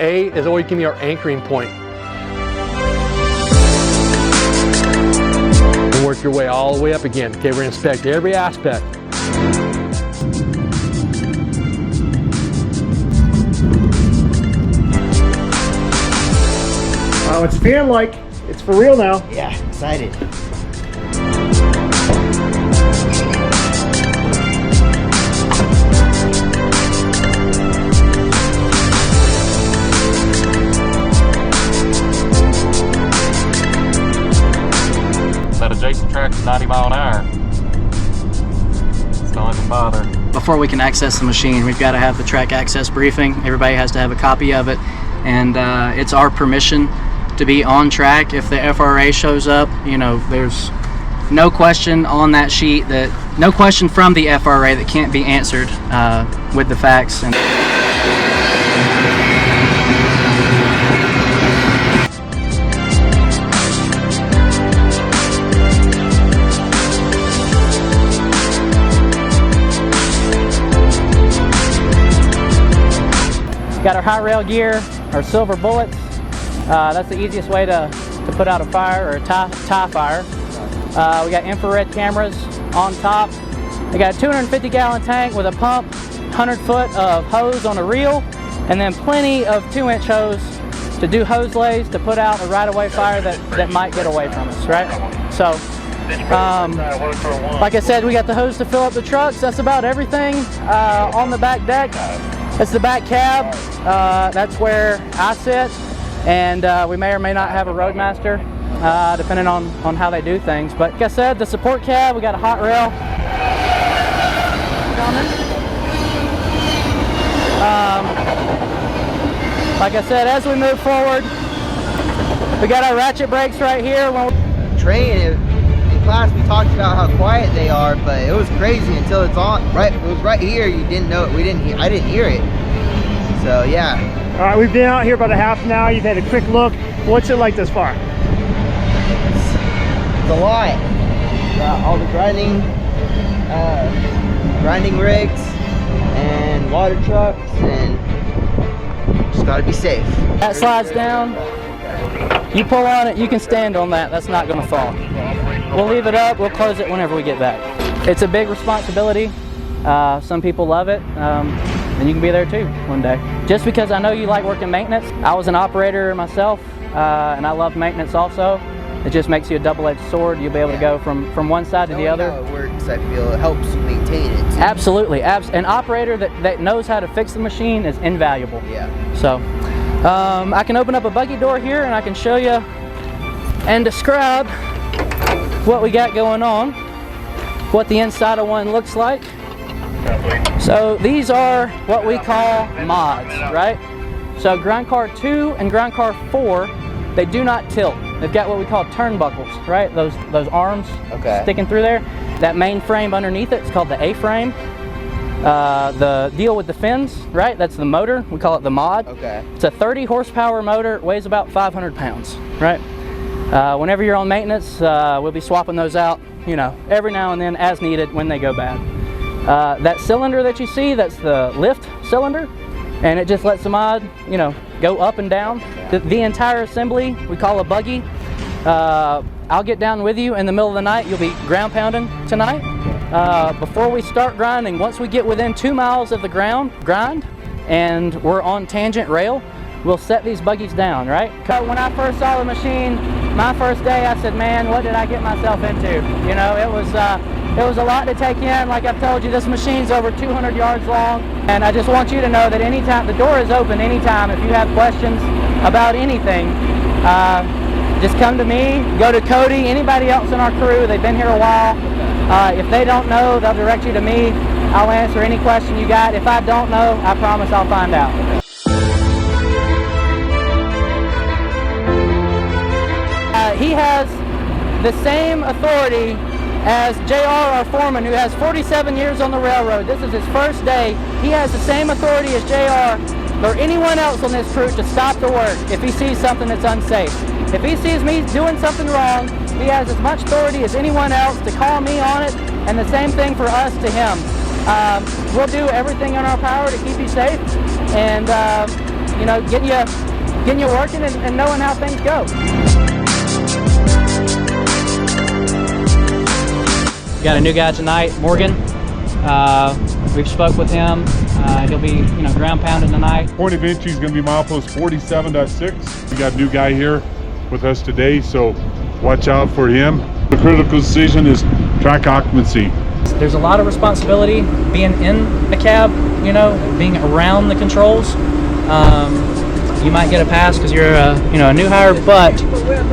A is always going to be our anchoring point. And work your way all the way up again. Okay, we're going to inspect every aspect. Wow, it's feeling like it's for real now. Yeah, excited. That adjacent track is 90 mile an hour. It's not even bother. Before we can access the machine, we've got to have the track access briefing. Everybody has to have a copy of it, and it's our permission to be on track. If the FRA shows up, you know, there's no question on that sheet, no question from the FRA that can't be answered with the facts. And got our high rail gear, our silver bullets. That's the easiest way to put out a fire, or a tie fire. We got infrared cameras on top. We got a 250-gallon tank with a pump, 100-foot of hose on a reel, and then plenty of 2-inch hose to do hose lays to put out a right-of-way fire that might get away from us, right? So, like I said, we got the hose to fill up the trucks. That's about everything on the back deck. That's the back cab. That's where I sit. And we may or may not have a roadmaster, depending on how they do things. But like I said, the support cab, we got a hot rail coming. Like I said, as we move forward, we got our ratchet brakes right here. Training in class, we talked about how quiet they are, but it was crazy until it's on. Right, it was right here. You didn't know it. I didn't hear it. So yeah. All right, we've been out here about a half an hour. You've had a quick look. What's it like thus far? It's a lot. All the grinding rigs and water trucks, and just gotta be safe. That slides down. You pull on it, you can stand on that. That's not gonna fall. We'll leave it up. We'll close it whenever we get back. It's a big responsibility. Some people love it. And you can be there too one day. Just because I know you like working maintenance, I was an operator myself, and I love maintenance also. It just makes you a double-edged sword. You'll be able to go from one side to the other. How it works, I feel it helps you maintain it too. Absolutely. An operator that knows how to fix the machine is invaluable. Yeah. So I can open up a buggy door here and I can show you and describe what we got going on, what the inside of one looks like. So these are what we call mods, right? So Ground Car 2 and Ground Car 4, they do not tilt. They've got what we call turnbuckles, right? Those arms sticking through there. That main frame underneath it is called the A-frame. The deal with the fins, right? That's the motor. We call it the mod. Okay. It's a 30 horsepower motor. It weighs about 500 pounds, right? Whenever you're on maintenance, we'll be swapping those out, you know, every now and then as needed when they go bad. That cylinder that you see, that's the lift cylinder, and it just lets the mod, you know, go up and down. The entire assembly, we call a buggy. I'll get down with you in the middle of the night. You'll be ground pounding tonight. Before we start grinding, once we get within 2 miles of the grind, and we're on tangent rail, we'll set these buggies down, right? When I first saw the machine, my first day, I said, man, what did I get myself into? You know, it was a lot to take in. Like I've told you, this machine's over 200 yards long, and I just want you to know that anytime, the door is open anytime. If you have questions about anything, just come to me, go to Cody, anybody else in our crew. They've been here a while. If they don't know, they'll direct you to me. I'll answer any question you got. If I don't know, I promise I'll find out. He has the same authority as JR, our foreman, who has 47 years on the railroad. This is his first day. He has the same authority as JR or anyone else on this crew to stop the work if he sees something that's unsafe. If he sees me doing something wrong, he has as much authority as anyone else to call me on it, and the same thing for us to him. We'll do everything in our power to keep you safe, and you know, getting you working and knowing how things go. We got a new guy tonight, Morgan. We've spoke with him. He'll be, you know, ground pounding tonight. Point of entry is going to be milepost 47.6. We got a new guy here with us today, so watch out for him. The critical decision is track occupancy. There's a lot of responsibility being in a cab, you know, being around the controls. You might get a pass because you're a new hire, but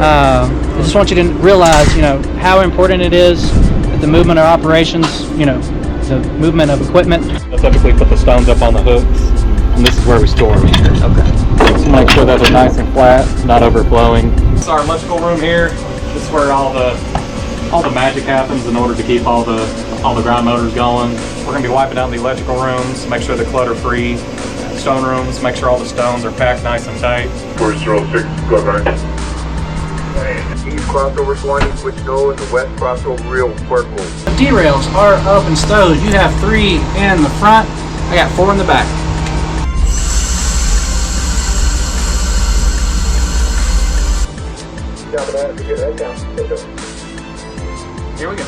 I just want you to realize, you know, how important it is that the movement of operations, you know, the movement of equipment. I typically put the stones up on the hooks, and this is where we store them here. Okay. So make sure that they're nice and flat, not overflowing. This is our electrical room here. This is where all the magic happens in order to keep all the ground motors going. We're going to be wiping out the electrical rooms, make sure they're clutter-free. Stone rooms, make sure all the stones are packed nice and tight. 406, go ahead. East crossover 20, switch nose, the west crossover real work move. The derails are up and stowed. You have 3 in the front. I got 4 in the back. Here we go.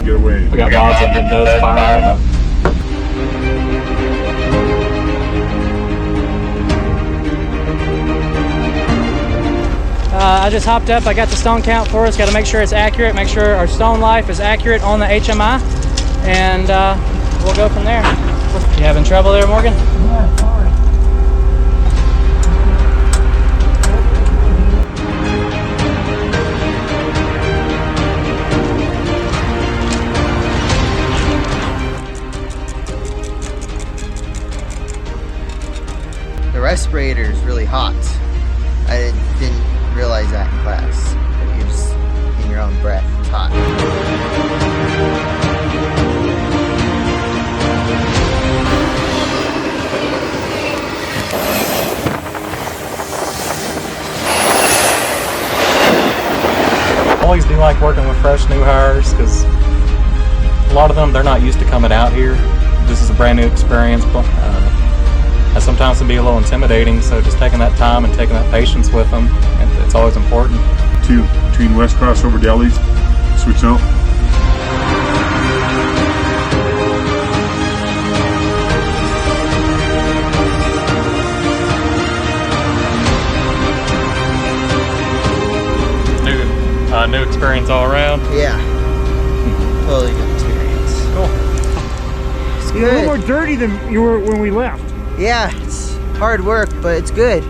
Get away. We got rods up in those fire. I just hopped up. I got the stone count for us. Got to make sure it's accurate. Make sure our stone life is accurate on the HMI, and we'll go from there. You having trouble there, Morgan? Yeah, sorry. The respirator is really hot. I didn't realize that in class. You're just in your own breath. It's hot. Always do like working with fresh new hires because a lot of them, they're not used to coming out here. This is a brand new experience. And sometimes it can be a little intimidating, so just taking that time and taking that patience with them, and it's always important. 2 between west crossover delis, switch out. New experience all around. Yeah. Totally good experience. Cool. It's You're a good. little more dirty than you were when we left. Yeah, it's hard work, but it's good.